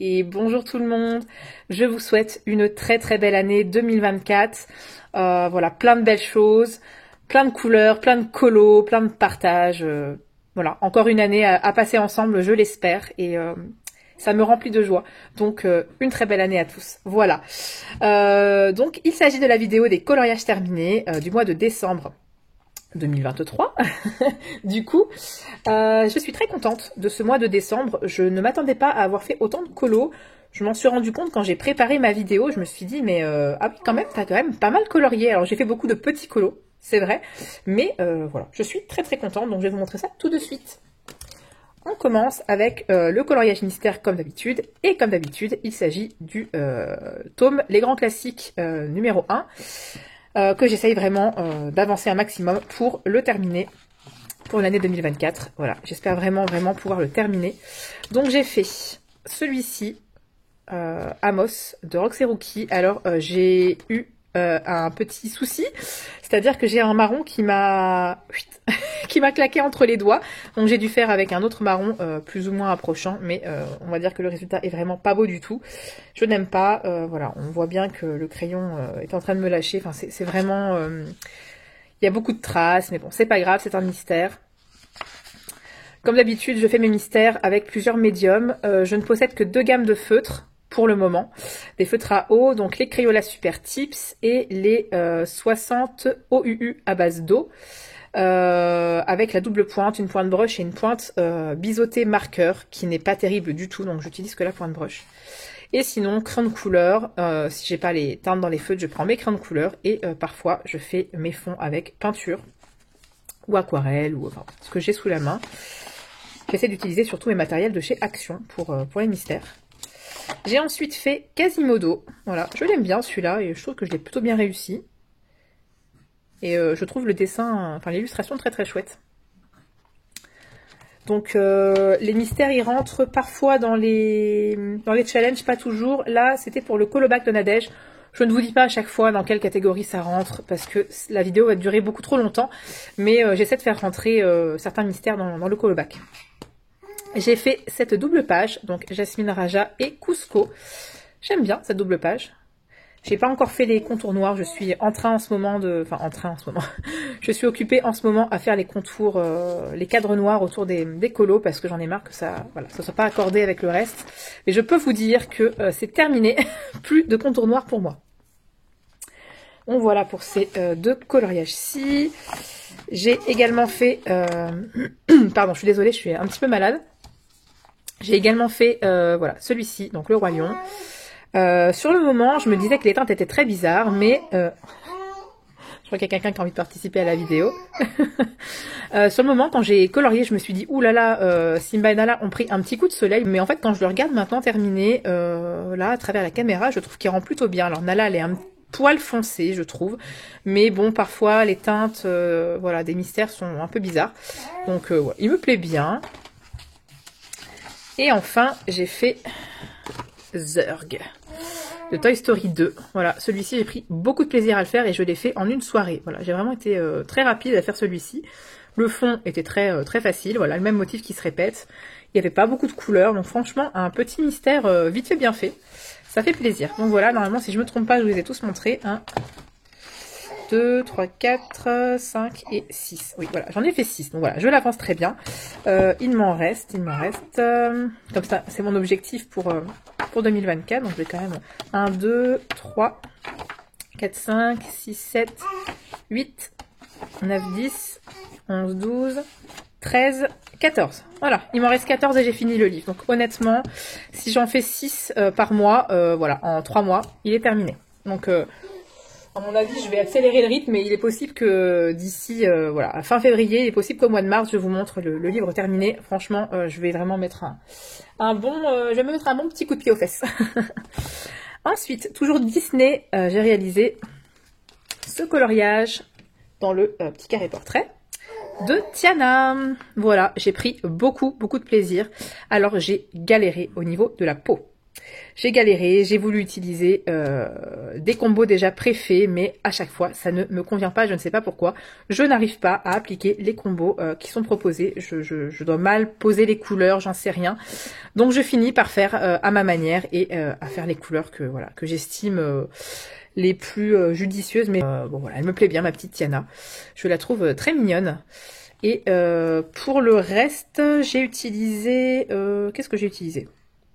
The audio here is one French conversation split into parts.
et bonjour tout le monde. Je vous souhaite une très très belle année 2024. Voilà, plein de belles choses, plein de couleurs, plein de colos, plein de partages. Voilà, encore une année à passer ensemble, je l'espère, et ça me remplit de joie. Donc, une très belle année à tous. Voilà. Donc, il s'agit de la vidéo des coloriages terminés du mois de décembre 2023. Du coup, je suis très contente de ce mois de décembre. Je ne m'attendais pas à avoir fait autant de colos. Je m'en suis rendu compte quand j'ai préparé ma vidéo. Je me suis dit, mais ah oui, quand même, t'as quand même pas mal colorié. Alors, j'ai fait beaucoup de petits colos, c'est vrai. Mais voilà, je suis très très contente. Donc, je vais vous montrer ça tout de suite. On commence avec le coloriage mystère comme d'habitude. Et comme d'habitude, il s'agit du tome Les Grands Classiques numéro 1. Que j'essaye vraiment d'avancer un maximum pour le terminer pour l'année 2024. Voilà, j'espère vraiment pouvoir le terminer. Donc j'ai fait celui-ci, Amos de Roxy Rookie. Alors j'ai eu un petit souci, c'est-à-dire que j'ai un marron qui m'a claqué entre les doigts, donc j'ai dû faire avec un autre marron plus ou moins approchant, mais on va dire que le résultat est vraiment pas beau du tout. Je n'aime pas, voilà, on voit bien que le crayon est en train de me lâcher, enfin c'est vraiment, il y a beaucoup de traces, mais bon, c'est pas grave, c'est un mystère. Comme d'habitude, je fais mes mystères avec plusieurs médiums. Je ne possède que 2 gammes de feutres pour le moment. Des feutres à eau, donc les Crayola Super Tips et les 60 OUU à base d'eau. Avec la double pointe, une pointe brush et une pointe biseautée marqueur, qui n'est pas terrible du tout, donc j'utilise que la pointe brush. Et sinon, crayon de couleur, si j'ai pas les teintes dans les feutres, je prends mes crayons de couleur, et parfois je fais mes fonds avec peinture, ou aquarelle, ou enfin, ce que j'ai sous la main. J'essaie d'utiliser surtout mes matériels de chez Action pour les mystères. J'ai ensuite fait Quasimodo. Voilà, je l'aime bien celui-là et je trouve que je l'ai plutôt bien réussi. Et je trouve le dessin, enfin l'illustration très très chouette. Donc les mystères ils rentrent parfois dans les challenges, pas toujours. Là c'était pour le colobac de Nadège. Je ne vous dis pas à chaque fois dans quelle catégorie ça rentre parce que la vidéo va durer beaucoup trop longtemps. Mais j'essaie de faire rentrer certains mystères dans le colobac. J'ai fait cette double page, donc Jasmine Raja et Cusco. J'aime bien cette double page. J'ai pas encore fait les contours noirs, je suis en train en ce moment de... Enfin, en train en ce moment. Je suis occupée en ce moment à faire les contours, les cadres noirs autour des colos, parce que j'en ai marre que ça, voilà, ça soit pas accordé avec le reste. Mais je peux vous dire que c'est terminé. Plus de contours noirs pour moi. Donc voilà pour ces 2 coloriages-ci. J'ai également fait... Pardon, je suis désolée, je suis un petit peu malade. J'ai également fait, voilà, celui-ci, donc le Roi Lion. Sur le moment, je me disais que les teintes étaient très bizarres, mais je crois qu'il y a quelqu'un qui a envie de participer à la vidéo. Sur le moment, quand j'ai colorié, je me suis dit, ouh là là, Simba et Nala ont pris un petit coup de soleil, mais en fait, quand je le regarde maintenant terminé, là, à travers la caméra, je trouve qu'il rend plutôt bien. Alors Nala, elle est un poil foncé, je trouve, mais bon, parfois, les teintes, voilà, des mystères sont un peu bizarres. Donc, ouais, il me plaît bien. Et enfin, j'ai fait Zurg de Toy Story 2. Voilà, celui-ci, j'ai pris beaucoup de plaisir à le faire et je l'ai fait en une soirée. Voilà, j'ai vraiment été très rapide à faire celui-ci. Le fond était très facile, voilà, le même motif qui se répète. Il n'y avait pas beaucoup de couleurs, donc franchement, un petit mystère vite fait, bien fait. Ça fait plaisir. Donc voilà, normalement, si je me trompe pas, je vous les ai tous montrés. 1, 2, 3, 4, 5 et 6. Oui, voilà, j'en ai fait 6. Donc voilà, je l'avance très bien. Il m'en reste. Comme ça, c'est mon objectif pour 2024. Donc je vais quand même 1, 2, 3, 4, 5, 6, 7, 8, 9, 10, 11, 12, 13, 14. Voilà, il m'en reste 14 et j'ai fini le livre. Donc honnêtement, si j'en fais 6 par mois, voilà, en 3 mois, il est terminé. Donc... à mon avis, je vais accélérer le rythme, mais il est possible que d'ici, voilà, à fin février, il est possible qu'au mois de mars, je vous montre le livre terminé. Franchement, je vais vraiment mettre je vais me mettre un bon petit coup de pied aux fesses. Ensuite, toujours Disney, j'ai réalisé ce coloriage dans le petit carré portrait de Tiana. Voilà, j'ai pris beaucoup de plaisir. Alors, j'ai galéré au niveau de la peau. J'ai galéré, j'ai voulu utiliser des combos déjà préfaits, mais à chaque fois, ça ne me convient pas, je ne sais pas pourquoi. Je n'arrive pas à appliquer les combos qui sont proposés. Je dois mal poser les couleurs, j'en sais rien. Donc je finis par faire à ma manière et à faire les couleurs que voilà que j'estime les plus judicieuses. Mais bon voilà, elle me plaît bien, ma petite Tiana. Je la trouve très mignonne. Et pour le reste, j'ai utilisé... qu'est-ce que j'ai utilisé?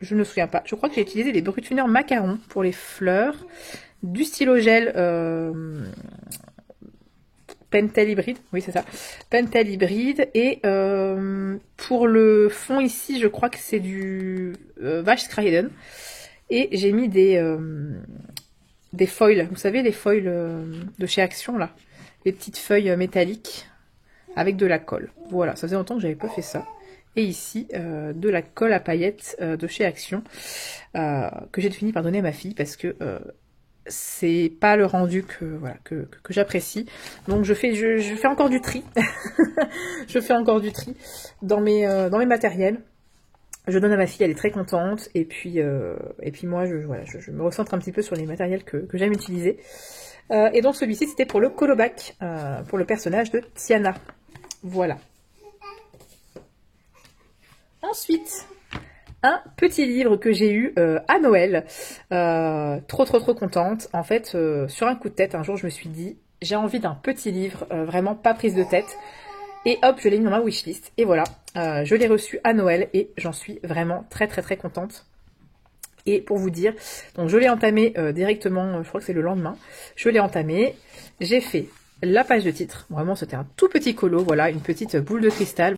Je ne me souviens pas. Je crois que j'ai utilisé des Brutuners macarons pour les fleurs, du stylo gel Pentel hybride, oui c'est ça, Pentel hybride, et pour le fond ici, je crois que c'est du Vache Skryden, et j'ai mis des foils, vous savez les foils de chez Action là, les petites feuilles métalliques avec de la colle. Voilà, ça faisait longtemps que j'avais pas fait ça. Et ici, de la colle à paillettes de chez Action, que j'ai fini par donner à ma fille parce que c'est pas le rendu voilà, que j'apprécie. Donc je fais encore du tri. Je fais encore du tri dans mes matériels. Je donne à ma fille, elle est très contente. Et puis moi, voilà, je me recentre un petit peu sur les matériels que j'aime utiliser. Et donc celui-ci, c'était pour le colobac, pour le personnage de Tiana. Voilà. Ensuite, un petit livre que j'ai eu à Noël. Trop contente. En fait, sur un coup de tête, un jour, je me suis dit, j'ai envie d'un petit livre, vraiment pas prise de tête. Et hop, je l'ai mis dans ma wishlist. Et voilà, je l'ai reçu à Noël et j'en suis vraiment très contente. Et pour vous dire, donc je l'ai entamé directement, je crois que c'est le lendemain. Je l'ai entamé, j'ai fait la page de titre. Vraiment, c'était un tout petit colo, voilà, une petite boule de cristal.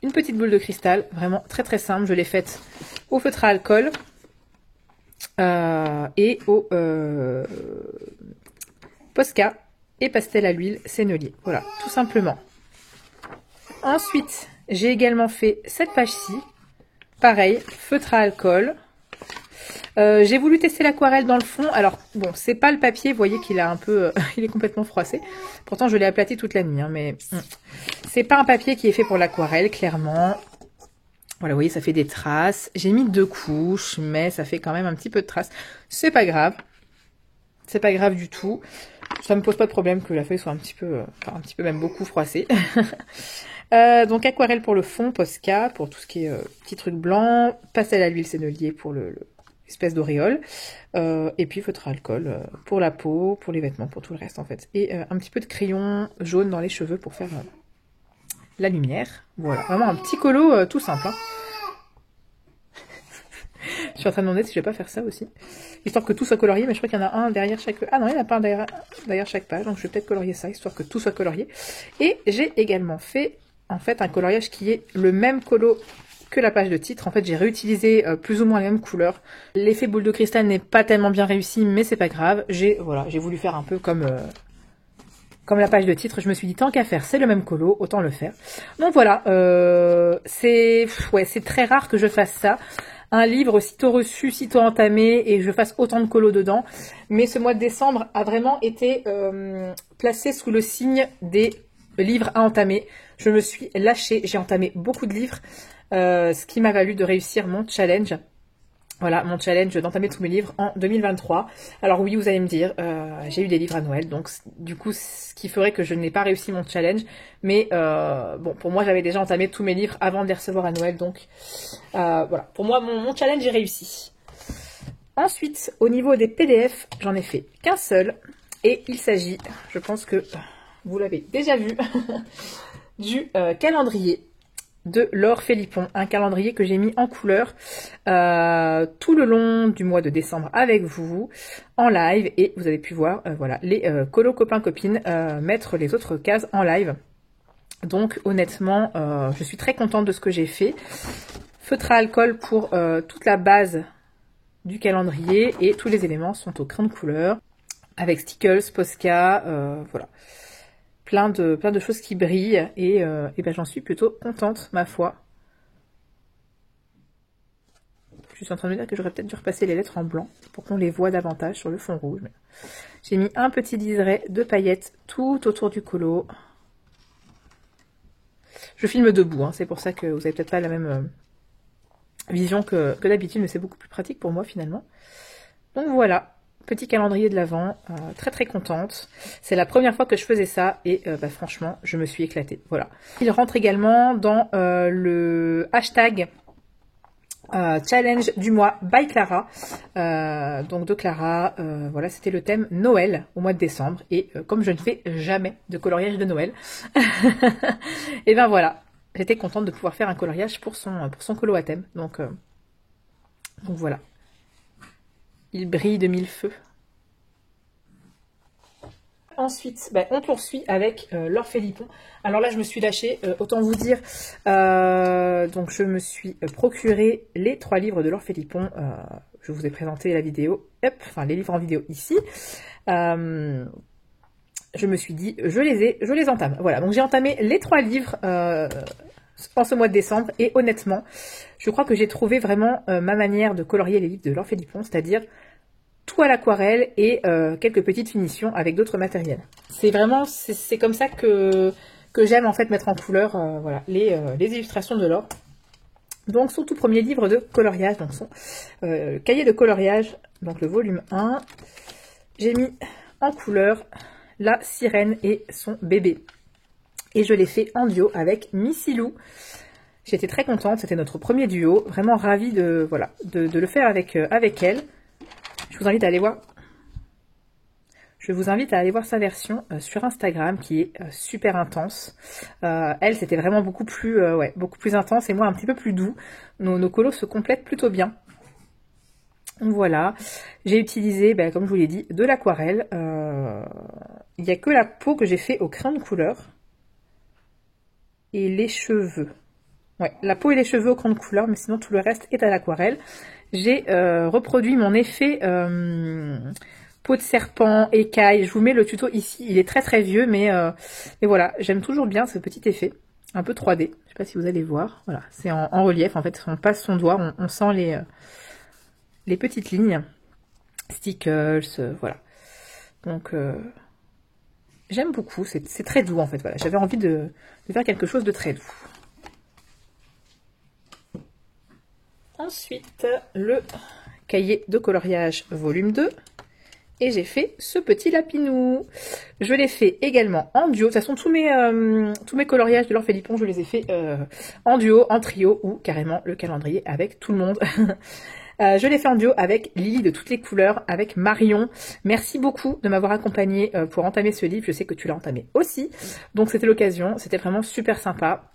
Une petite boule de cristal, vraiment très simple. Je l'ai faite au feutre à alcool et au Posca et pastel à l'huile sennelier. Voilà, tout simplement. Ensuite, j'ai également fait cette page-ci. Pareil, feutre à alcool. J'ai voulu tester l'aquarelle dans le fond. Alors, bon, c'est pas le papier, vous voyez qu'il a un peu... il est complètement froissé. Pourtant, je l'ai aplati toute la nuit, hein, mais... c'est pas un papier qui est fait pour l'aquarelle, clairement. Voilà, vous voyez, ça fait des traces. J'ai mis 2 couches, mais ça fait quand même un petit peu de traces. C'est pas grave. C'est pas grave du tout. Ça me pose pas de problème que la feuille soit un petit peu même beaucoup froissée. Donc aquarelle pour le fond, Posca pour tout ce qui est petit truc blanc, pastel à l'huile sennelier pour l'espèce d'auréole, et puis feutre à alcool pour la peau, pour les vêtements, pour tout le reste en fait. Et un petit peu de crayon jaune dans les cheveux pour faire la lumière. Voilà, vraiment un petit colo tout simple. Hein. Je suis en train de me demander si je vais pas faire ça aussi. Histoire que tout soit colorié, mais je crois qu'il y en a un derrière chaque... Ah non, il n'y en a pas un derrière chaque page, donc je vais peut-être colorier ça, histoire que tout soit colorié. Et j'ai également fait, en fait, un coloriage qui est le même colo que la page de titre. En fait, j'ai réutilisé plus ou moins les mêmes couleurs. L'effet boule de cristal n'est pas tellement bien réussi, mais c'est pas grave. J'ai voulu faire un peu comme la page de titre. Je me suis dit, tant qu'à faire, c'est le même colo, autant le faire. Donc voilà, c'est très rare que je fasse ça. Un livre sitôt reçu, sitôt entamé, et je fasse autant de colos dedans. Mais ce mois de décembre a vraiment été placé sous le signe des livres à entamer. Je me suis lâchée, j'ai entamé beaucoup de livres, ce qui m'a valu de réussir mon challenge. Voilà, mon challenge d'entamer tous mes livres en 2023. Alors oui, vous allez me dire, j'ai eu des livres à Noël, donc du coup, ce qui ferait que je n'ai pas réussi mon challenge. Mais bon, pour moi, j'avais déjà entamé tous mes livres avant de les recevoir à Noël, donc voilà. Pour moi, mon challenge est réussi. Ensuite, au niveau des PDF, j'en ai fait qu'un seul. Et il s'agit, je pense que vous l'avez déjà vu, du calendrier de Laure Philippon, un calendrier que j'ai mis en couleur tout le long du mois de décembre avec vous en live, et vous avez pu voir voilà les colos copains copines mettre les autres cases en live. Donc honnêtement je suis très contente de ce que j'ai fait. Feutre à alcool pour toute la base du calendrier, et tous les éléments sont au crayon de couleur avec stickers, Posca, voilà. Plein de choses qui brillent, et ben j'en suis plutôt contente, ma foi. Je suis en train de me dire que j'aurais peut-être dû repasser les lettres en blanc pour qu'on les voit davantage sur le fond rouge. J'ai mis un petit liseré de paillettes tout autour du colo. Je filme debout, hein, c'est pour ça que vous n'avez peut-être pas la même vision que d'habitude, mais c'est beaucoup plus pratique pour moi finalement. Donc voilà, petit calendrier de l'Avent, très très contente. C'est la première fois que je faisais ça et bah, franchement, je me suis éclatée. Voilà. Il rentre également dans le hashtag challenge du mois by Clara. Donc de Clara, voilà, c'était le thème Noël au mois de décembre. Et comme je ne fais jamais de coloriage de Noël, et ben voilà, j'étais contente de pouvoir faire un coloriage pour son colo à thème. Donc voilà. Il brille de mille feux. Ensuite, ben, on poursuit avec l'Orphelipon. Alors là, je me suis lâchée, autant vous dire. Donc, je me suis procuré les 3 livres de l'Orphelipon. Je vous ai présenté la vidéo, enfin les livres en vidéo ici. Je me suis dit, je les entame. Voilà, donc j'ai entamé les 3 livres en ce mois de décembre. Et honnêtement, je crois que j'ai trouvé vraiment ma manière de colorier les livres de l'Orphelipon, c'est-à-dire tout à l'aquarelle et quelques petites finitions avec d'autres matériels. C'est vraiment, c'est comme ça que j'aime en fait mettre en couleur voilà, les illustrations de l'or. Donc son tout premier livre de coloriage, donc son cahier de coloriage, donc le volume 1. J'ai mis en couleur la sirène et son bébé. Et je l'ai fait en duo avec Missilou. J'étais très contente, c'était notre premier duo, vraiment ravie de, voilà, de le faire avec elle. Je vous invite à aller voir. Je vous invite à aller voir sa version sur Instagram qui est super intense. Elle, c'était vraiment beaucoup plus intense et moi un petit peu plus doux. Nos colos se complètent plutôt bien. Voilà. J'ai utilisé, comme je vous l'ai dit, de l'aquarelle. Il n'y a que la peau que j'ai fait au crayon de couleur. Et les cheveux. Ouais, la peau et les cheveux au crayon de couleur, mais sinon tout le reste est à l'aquarelle. J'ai reproduit mon effet peau de serpent, écaille. Je vous mets le tuto ici. Il est très très vieux, mais voilà, j'aime toujours bien ce petit effet. Un peu 3D. Je sais pas si vous allez voir. Voilà, c'est en relief. En fait, on passe son doigt, on sent les petites lignes. Stickers, voilà. Donc, j'aime beaucoup. C'est très doux, en fait. Voilà, j'avais envie de faire quelque chose de très doux. Ensuite, le cahier de coloriage volume 2. Et j'ai fait ce petit lapinou. Je l'ai fait également en duo. De toute façon, tous mes coloriages de l'Orphelipon, je les ai fait en duo, en trio ou carrément le calendrier avec tout le monde. Je l'ai fait en duo avec Lily de toutes les couleurs, avec Marion. Merci beaucoup de m'avoir accompagnée pour entamer ce livre. Je sais que tu l'as entamé aussi. Donc c'était l'occasion. C'était vraiment super sympa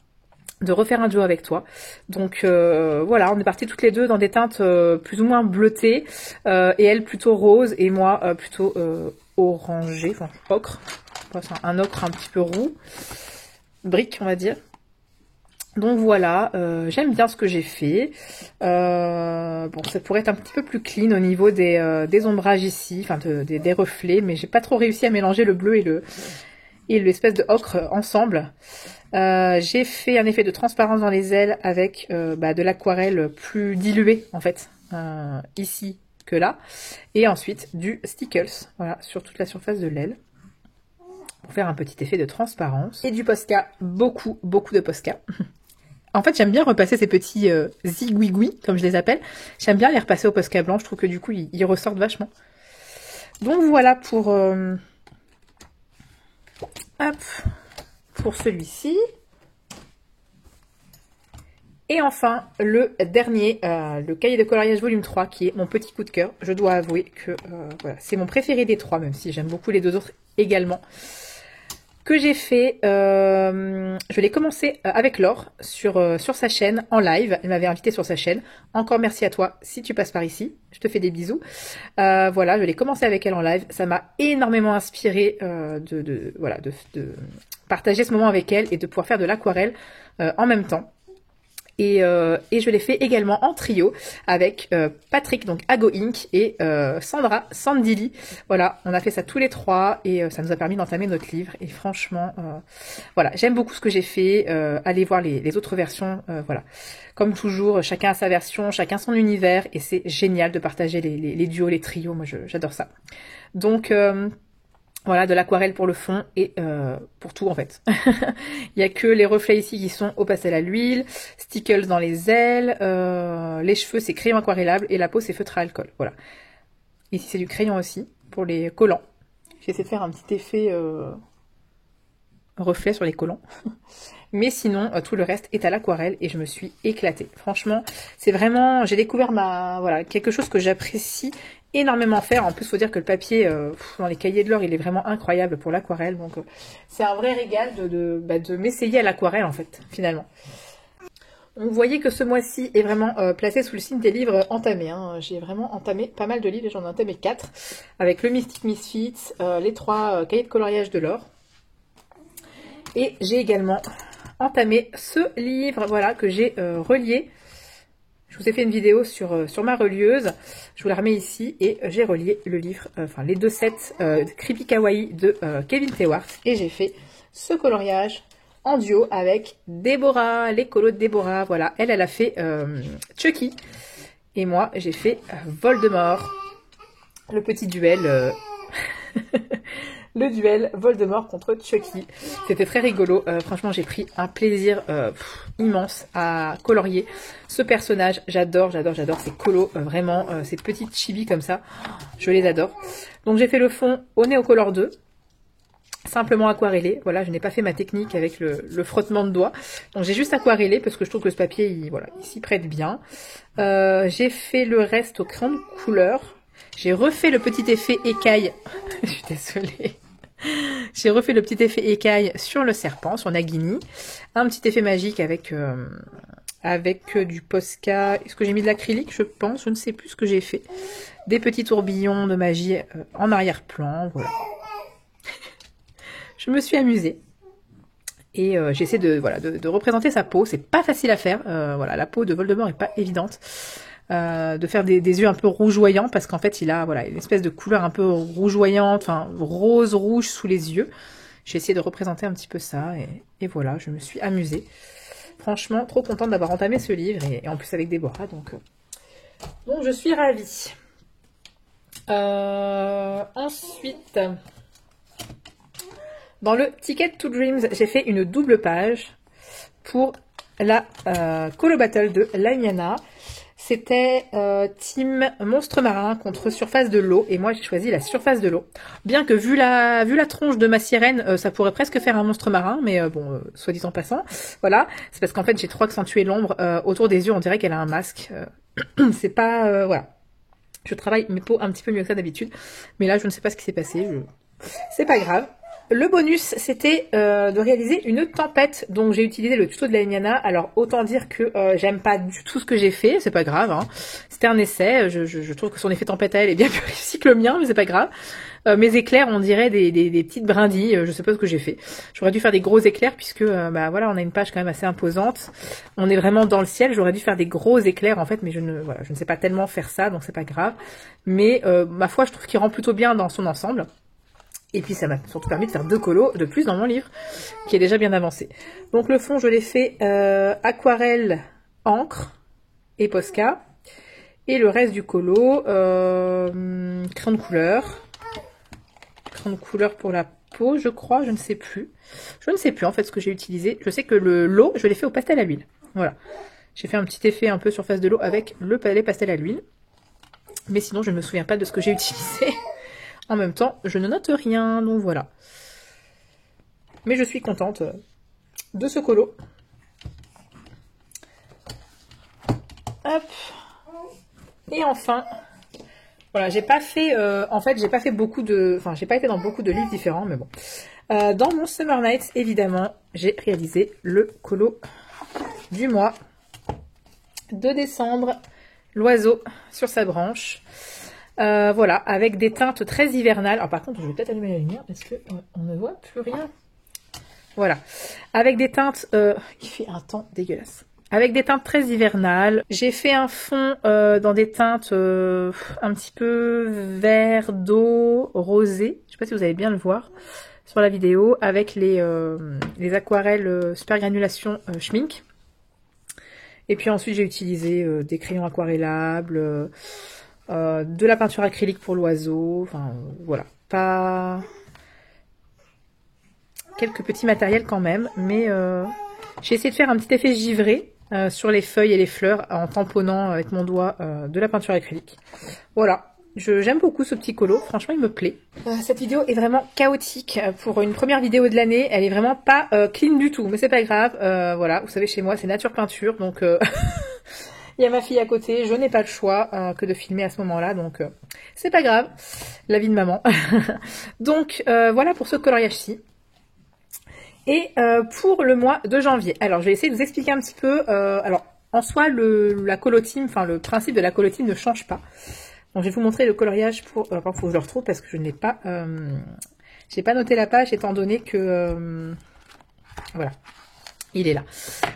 de refaire un duo avec toi. Donc voilà, on est partis toutes les deux dans des teintes plus ou moins bleutées, et elle plutôt rose et moi plutôt orangé, enfin ocre, un ocre un petit peu roux, brique on va dire. Donc voilà, j'aime bien ce que j'ai fait. Bon, ça pourrait être un petit peu plus clean au niveau des ombrages ici, enfin des reflets, mais j'ai pas trop réussi à mélanger le bleu et l'espèce de ocre ensemble. J'ai fait un effet de transparence dans les ailes avec de l'aquarelle plus diluée en fait, ici que là. Et ensuite du Stickles, voilà, sur toute la surface de l'aile. Pour faire un petit effet de transparence. Et du Posca, beaucoup de Posca. En fait, j'aime bien repasser ces petits zigouigouis, comme je les appelle. J'aime bien les repasser au Posca blanc, je trouve que du coup, ils ressortent vachement. Donc voilà pour... pour celui-ci. Et enfin, le dernier, le cahier de coloriage volume 3, qui est mon petit coup de cœur. Je dois avouer que voilà, c'est mon préféré des 3, même si j'aime beaucoup les 2 autres également. Que j'ai fait, je l'ai commencé avec Laure sur sa chaîne en live. Elle m'avait invité sur sa chaîne. Encore merci à toi si tu passes par ici. Je te fais des bisous. Voilà, je l'ai commencé avec elle en live. Ça m'a énormément inspiré de partager ce moment avec elle et de pouvoir faire de l'aquarelle en même temps. Et je l'ai fait également en trio avec Patrick, donc Ago Inc. et Sandra Sandili. Voilà, on a fait ça tous les 3 et ça nous a permis d'entamer notre livre. Et franchement, voilà, j'aime beaucoup ce que j'ai fait. Allez voir les autres versions. Voilà, comme toujours, chacun a sa version, chacun son univers. Et c'est génial de partager les duos, les trios. Moi, j'adore ça. Donc... Voilà, de l'aquarelle pour le fond et pour tout en fait. Il n'y a que les reflets ici qui sont au pastel à l'huile, stickles dans les ailes, les cheveux c'est crayon aquarellable et la peau c'est feutre à alcool. Voilà. Ici c'est du crayon aussi pour les collants. J'ai essayé de faire un petit effet reflet sur les collants. Mais sinon, tout le reste est à l'aquarelle et je me suis éclatée. Franchement, c'est vraiment... J'ai découvert voilà, quelque chose que j'apprécie énormément faire. En plus, il faut dire que le papier dans les cahiers de l'or, il est vraiment incroyable pour l'aquarelle. Donc, c'est un vrai régal de m'essayer à l'aquarelle, en fait, finalement. Donc, vous voyez que ce mois-ci est vraiment placé sous le signe des livres entamés. Hein. J'ai vraiment entamé pas mal de livres, j'en ai entamé 4. Avec le Mystic Misfits, les 3 cahiers de coloriage de l'or. Et j'ai également entamé ce livre, voilà, que j'ai relié. Je vous ai fait une vidéo sur ma relieuse. Je vous la remets ici. Et j'ai relié le livre, enfin les 2 sets Creepy Kawaii de Kevin Tewart. Et j'ai fait ce coloriage en duo avec Déborah, les colos de Déborah. Voilà, elle a fait Chucky. Et moi, j'ai fait Voldemort. Le petit duel... Le duel Voldemort contre Chucky. C'était très rigolo. Franchement, j'ai pris un plaisir immense à colorier ce personnage. J'adore ces colos. Vraiment, ces petites chibis comme ça. Je les adore. Donc, j'ai fait le fond au Neocolor 2. Simplement aquarellé. Voilà, je n'ai pas fait ma technique avec le frottement de doigts. Donc, j'ai juste aquarellé parce que je trouve que ce papier, il s'y prête bien. J'ai fait le reste au crayon de couleur. J'ai refait le petit effet écaille. Je suis désolée. J'ai refait le petit effet écaille sur le serpent, sur Nagini. Un petit effet magique avec du Posca. Est-ce que j'ai mis de l'acrylique, je pense? Je ne sais plus ce que j'ai fait. Des petits tourbillons de magie en arrière-plan. Voilà. Je me suis amusée. Et j'essaie de représenter sa peau. C'est pas facile à faire. Voilà, la peau de Voldemort est pas évidente. De faire des yeux un peu rougeoyants parce qu'en fait il a une espèce de couleur un peu rougeoyante, enfin rose rouge sous les yeux. J'ai essayé de représenter un petit peu ça et voilà, je me suis amusée. Franchement, trop contente d'avoir entamé ce livre et en plus avec Déborah, donc je suis ravie. Ensuite, dans le Ticket to Dreams, j'ai fait une double page pour la Colo Battle de Laiana. C'était team monstre marin contre surface de l'eau. Et moi, j'ai choisi la surface de l'eau. Bien que vu la tronche de ma sirène, ça pourrait presque faire un monstre marin. Mais bon, soit dit en passant. Voilà. C'est parce qu'en fait, j'ai trop accentué l'ombre autour des yeux. On dirait qu'elle a un masque. C'est pas... voilà. Je travaille mes peaux un petit peu mieux que ça d'habitude. Mais là, je ne sais pas ce qui s'est passé. C'est pas grave. Le bonus, c'était de réaliser une tempête. Donc j'ai utilisé le tuto de la Laiana. Alors autant dire que j'aime pas du tout ce que j'ai fait, c'est pas grave. Hein. C'était un essai, je trouve que son effet tempête à elle est bien plus réussi que le mien, mais c'est pas grave. Mes éclairs, on dirait des petites brindilles, je sais pas ce que j'ai fait. J'aurais dû faire des gros éclairs puisque voilà, on a une page quand même assez imposante. On est vraiment dans le ciel, j'aurais dû faire des gros éclairs en fait, mais je ne sais pas tellement faire ça, donc c'est pas grave. Mais ma foi, je trouve qu'il rend plutôt bien dans son ensemble. Et puis ça m'a surtout permis de faire 2 colos de plus dans mon livre, qui est déjà bien avancé. Donc le fond, je l'ai fait aquarelle, encre et Posca. Et le reste du colo, crayon de couleur. Crayon de couleur pour la peau, je crois, je ne sais plus. Je ne sais plus en fait ce que j'ai utilisé. Je sais que l'eau, je l'ai fait au pastel à l'huile. Voilà. J'ai fait un petit effet un peu surface de l'eau avec le palais pastel à l'huile. Mais sinon, je ne me souviens pas de ce que j'ai utilisé. En même temps, je ne note rien, donc voilà. Mais je suis contente de ce colo. Hop. Et enfin, voilà, j'ai pas fait, en fait, j'ai pas fait beaucoup de, enfin, j'ai pas été dans beaucoup de livres différents, mais bon. Dans mon Summer Nights, évidemment, j'ai réalisé le colo du mois de décembre, l'oiseau sur sa branche. Voilà, avec des teintes très hivernales. Alors par contre, je vais peut-être allumer la lumière parce que on ne voit plus rien. Voilà, avec des teintes, il fait un temps dégueulasse. Avec des teintes très hivernales. J'ai fait un fond dans des teintes un petit peu vert d'eau, rosé. Je sais pas si vous allez bien le voir sur la vidéo, avec les aquarelles super granulation Schmink. Et puis ensuite, j'ai utilisé des crayons aquarellables. De la peinture acrylique pour l'oiseau, enfin voilà, pas quelques petits matériels quand même, mais j'ai essayé de faire un petit effet givré sur les feuilles et les fleurs en tamponnant avec mon doigt de la peinture acrylique. Voilà. J'aime beaucoup ce petit colo, franchement il me plaît. Cette vidéo est vraiment chaotique pour une première vidéo de l'année, elle est vraiment pas clean du tout, mais c'est pas grave, voilà, vous savez chez moi c'est nature peinture, donc il y a ma fille à côté, je n'ai pas le choix que de filmer à ce moment-là, donc c'est pas grave, la vie de maman. Donc voilà pour ce coloriage-ci. Et pour le mois de janvier, alors je vais essayer de vous expliquer un petit peu, alors en soi la colotime, enfin le principe de la colotime ne change pas. Donc je vais vous montrer le coloriage pour... il faut que je le retrouve parce que je n'ai pas... j'ai pas noté la page étant donné que... voilà. Il est là.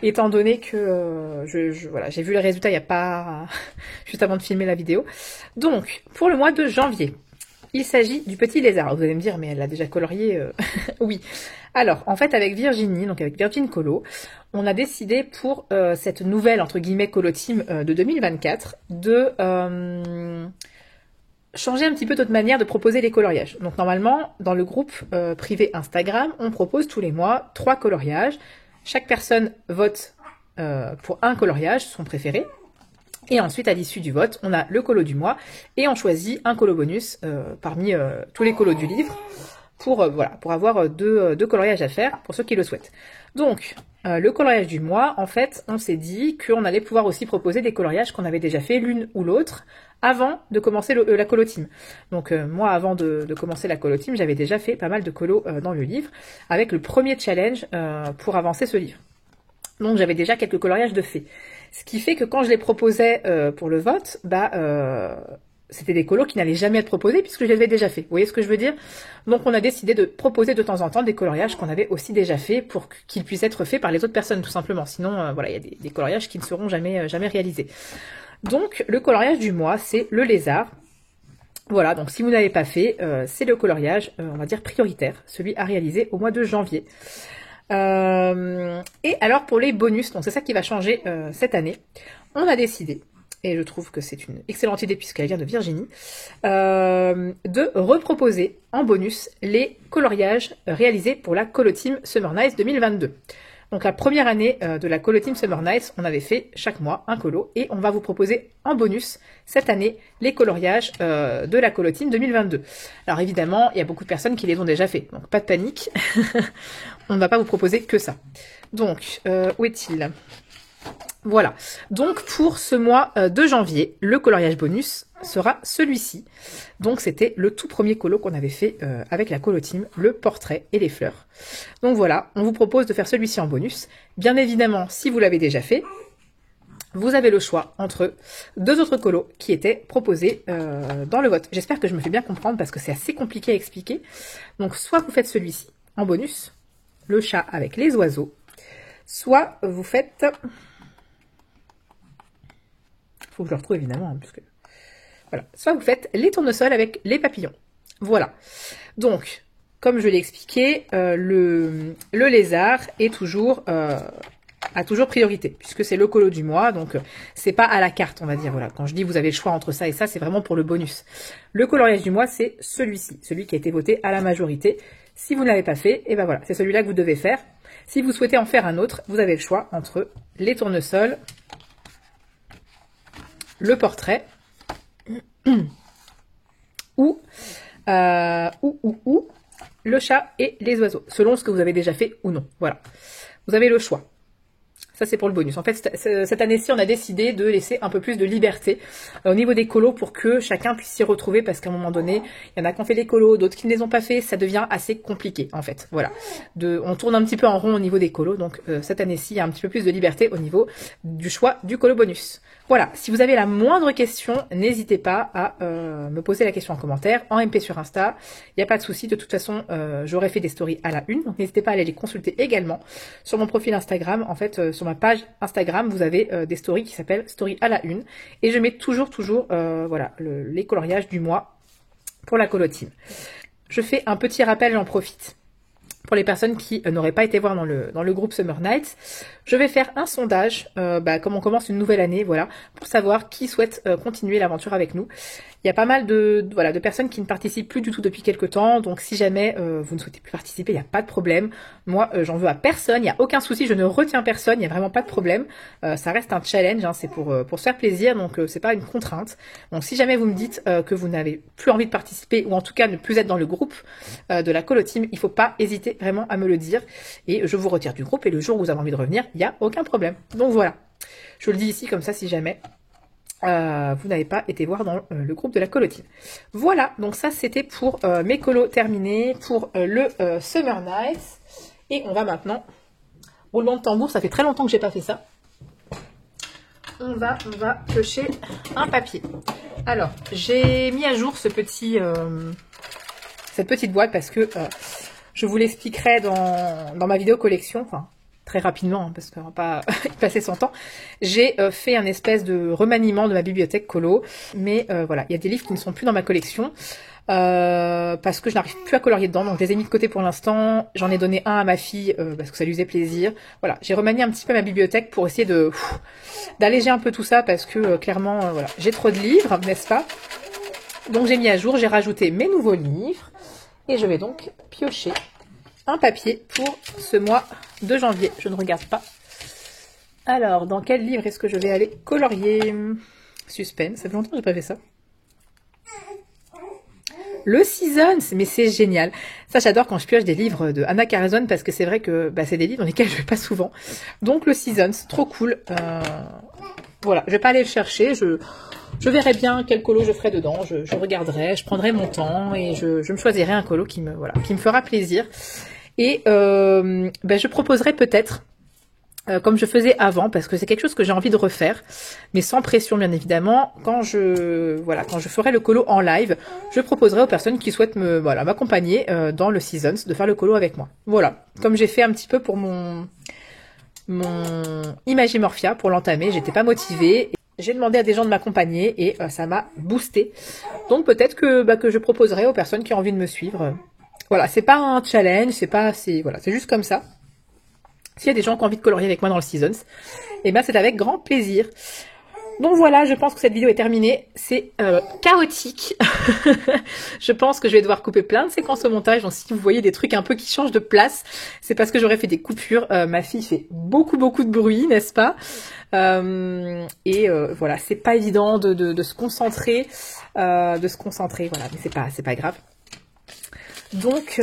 Étant donné que... voilà, j'ai vu le résultat il n'y a pas... juste avant de filmer la vidéo. Donc, pour le mois de janvier, il s'agit du petit lézard. Vous allez me dire, mais elle l'a déjà colorié. Oui. Alors, en fait, avec Virginie, donc avec Virgin Colo, on a décidé pour cette nouvelle, entre guillemets, colotime de 2024, de changer un petit peu notre manière de proposer les coloriages. Donc normalement, dans le groupe privé Instagram, on propose tous les mois 3 coloriages. Chaque personne vote pour un coloriage, son préféré. Et ensuite, à l'issue du vote, on a le colo du mois et on choisit un colo bonus parmi tous les colos du livre pour voilà, pour avoir deux coloriages à faire pour ceux qui le souhaitent. Donc, le coloriage du mois, en fait, on s'est dit qu'on allait pouvoir aussi proposer des coloriages qu'on avait déjà fait l'une ou l'autre avant de commencer la colotime. Donc moi, avant de commencer la colotime, j'avais déjà fait pas mal de colos dans le livre avec le premier challenge pour avancer ce livre. Donc j'avais déjà quelques coloriages de fait. Ce qui fait que quand je les proposais pour le vote, c'était des colos qui n'allaient jamais être proposés puisque je les avais déjà fait. Vous voyez ce que je veux dire? Donc on a décidé de proposer de temps en temps des coloriages qu'on avait aussi déjà fait pour qu'ils puissent être faits par les autres personnes tout simplement. Sinon, voilà, il y a des coloriages qui ne seront jamais réalisés. Donc le coloriage du mois, c'est le lézard. Voilà, donc si vous n'avez pas fait, c'est le coloriage, on va dire prioritaire, celui à réaliser au mois de janvier. Et alors pour les bonus, donc c'est ça qui va changer cette année, on a décidé, et je trouve que c'est une excellente idée puisqu'elle vient de Virginie, de reproposer en bonus les coloriages réalisés pour la colotime Summer Nights 2022. Donc la première année de la colotime Summer Nights, on avait fait chaque mois un colo et on va vous proposer en bonus cette année les coloriages de la colotime 2022. Alors évidemment, il y a beaucoup de personnes qui les ont déjà fait, donc pas de panique, on ne va pas vous proposer que ça. Donc, où est-il ? Voilà, donc pour ce mois de janvier, le coloriage bonus sera celui-ci. Donc c'était le tout premier colo qu'on avait fait avec la colotime, le portrait et les fleurs. Donc voilà, on vous propose de faire celui-ci en bonus. Bien évidemment, si vous l'avez déjà fait, vous avez le choix entre deux autres colos qui étaient proposés dans le vote. J'espère que je me fais bien comprendre parce que c'est assez compliqué à expliquer. Donc soit vous faites celui-ci en bonus, le chat avec les oiseaux, soit vous faites... faut que je le retrouve évidemment, hein, puisque... Voilà. Soit vous faites les tournesols avec les papillons. Voilà. Donc, comme je l'ai expliqué, le lézard est toujours, a toujours priorité, puisque c'est le colo du mois, donc c'est pas à la carte, on va dire. Voilà. Quand je dis vous avez le choix entre ça et ça, c'est vraiment pour le bonus. Le coloriage du mois, c'est celui-ci, celui qui a été voté à la majorité. Si vous ne l'avez pas fait, et ben voilà, c'est celui-là que vous devez faire. Si vous souhaitez en faire un autre, vous avez le choix entre les tournesols, le portrait, ou le chat et les oiseaux, selon ce que vous avez déjà fait ou non. Voilà, vous avez le choix. Ça, c'est pour le bonus. En fait, cette année-ci, on a décidé de laisser un peu plus de liberté au niveau des colos pour que chacun puisse s'y retrouver parce qu'à un moment donné, il y en a qui ont fait les colos, d'autres qui ne les ont pas fait. Ça devient assez compliqué, en fait. Voilà. On tourne un petit peu en rond au niveau des colos. Donc, cette année-ci, il y a un petit peu plus de liberté au niveau du choix du colo bonus. Voilà. Si vous avez la moindre question, n'hésitez pas à me poser la question en commentaire, en MP sur Insta. Il n'y a pas de souci. De toute façon, j'aurai fait des stories à la une. Donc, n'hésitez pas à aller les consulter également sur mon profil Instagram. En fait, sur ma page Instagram, vous avez des stories qui s'appellent Story à la une. Et je mets toujours, voilà, les coloriages du mois pour la colotime. Je fais un petit rappel, j'en profite. Pour les personnes qui n'auraient pas été voir dans le groupe Summer Nights, je vais faire un sondage, comme on commence une nouvelle année, voilà, pour savoir qui souhaite continuer l'aventure avec nous. Il y a pas mal voilà, de personnes qui ne participent plus du tout depuis quelques temps, donc si jamais vous ne souhaitez plus participer, il n'y a pas de problème. Moi, j'en veux à personne, il n'y a aucun souci, je ne retiens personne, il n'y a vraiment pas de problème. Ça reste un challenge, hein, c'est pour se faire plaisir, donc c'est pas une contrainte. Donc si jamais vous me dites que vous n'avez plus envie de participer, ou en tout cas ne plus être dans le groupe de la Colo Team, il faut pas hésiter vraiment à me le dire, et je vous retire du groupe, et le jour où vous avez envie de revenir, il n'y a aucun problème. Donc voilà, je le dis ici comme ça si jamais vous n'avez pas été voir dans le groupe de la Colo Team. Voilà, donc ça c'était pour mes colos terminés, pour le Summer Nights. Et on va maintenant, roulement de tambour, ça fait très longtemps que j'ai pas fait ça. On va piocher un papier. Alors, j'ai mis à jour cette petite boîte parce que je vous l'expliquerai dans ma vidéo collection, enfin très rapidement, hein, parce qu'on va pas y passer son temps. J'ai fait un espèce de remaniement de ma bibliothèque colo, mais voilà, il y a des livres qui ne sont plus dans ma collection, parce que je n'arrive plus à colorier dedans, donc je les ai mis de côté pour l'instant. J'en ai donné un à ma fille, parce que ça lui faisait plaisir. Voilà, j'ai remanié un petit peu ma bibliothèque pour essayer d'alléger un peu tout ça, parce que clairement, voilà, j'ai trop de livres, n'est-ce pas? Donc j'ai mis à jour, j'ai rajouté mes nouveaux livres, et je vais donc piocher un papier pour ce mois de janvier. Je ne regarde pas. Alors, dans quel livre est-ce que je vais aller colorier? Suspense, ça fait longtemps que j'ai pas fait ça. Le Seasons, mais c'est génial. Ça, j'adore quand je pioche des livres de Anna Karenson, parce que c'est vrai que c'est des livres dans lesquels je vais pas souvent. Donc le Seasons, trop cool. Voilà, je vais pas aller le chercher. Je verrai bien quel colo je ferai dedans. Je regarderai, je prendrai mon temps et je me choisirai un colo qui me fera plaisir. Et je proposerai peut-être, comme je faisais avant, parce que c'est quelque chose que j'ai envie de refaire, mais sans pression bien évidemment, quand je ferai le colo en live, je proposerai aux personnes qui souhaitent m'accompagner dans le Seasons de faire le colo avec moi. Voilà, comme j'ai fait un petit peu pour mon Imagimorphia, pour l'entamer, j'étais pas motivée. J'ai demandé à des gens de m'accompagner et ça m'a boosté. Donc peut-être que je proposerai aux personnes qui ont envie de me suivre. Voilà, c'est pas un challenge, c'est juste comme ça. S'il y a des gens qui ont envie de colorier avec moi dans le Seasons, et c'est avec grand plaisir. Donc voilà, je pense que cette vidéo est terminée. C'est chaotique. Je pense que je vais devoir couper plein de séquences au montage. Donc si vous voyez des trucs un peu qui changent de place, c'est parce que j'aurais fait des coupures. Ma fille fait beaucoup de bruit, n'est-ce pas? Voilà, c'est pas évident de se concentrer, voilà, mais c'est pas grave. Donc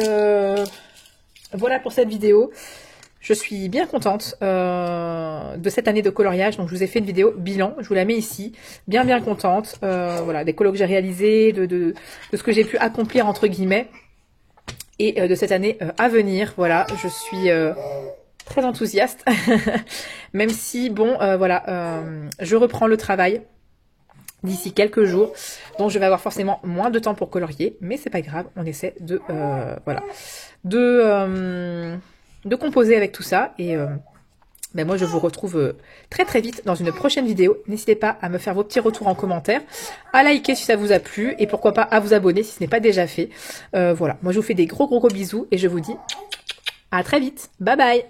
voilà pour cette vidéo. Je suis bien contente de cette année de coloriage. Donc je vous ai fait une vidéo bilan, je vous la mets ici. Bien contente, voilà, des colos que j'ai réalisés, de ce que j'ai pu accomplir entre guillemets, et de cette année à venir. Voilà, je suis très enthousiaste, même si je reprends le travail d'ici quelques jours, donc je vais avoir forcément moins de temps pour colorier, mais c'est pas grave, on essaie de composer avec tout ça, et moi je vous retrouve très vite dans une prochaine vidéo. N'hésitez pas à me faire vos petits retours en commentaire, à liker si ça vous a plu, et pourquoi pas à vous abonner si ce n'est pas déjà fait. Voilà, moi je vous fais des gros bisous, et je vous dis à très vite, bye bye.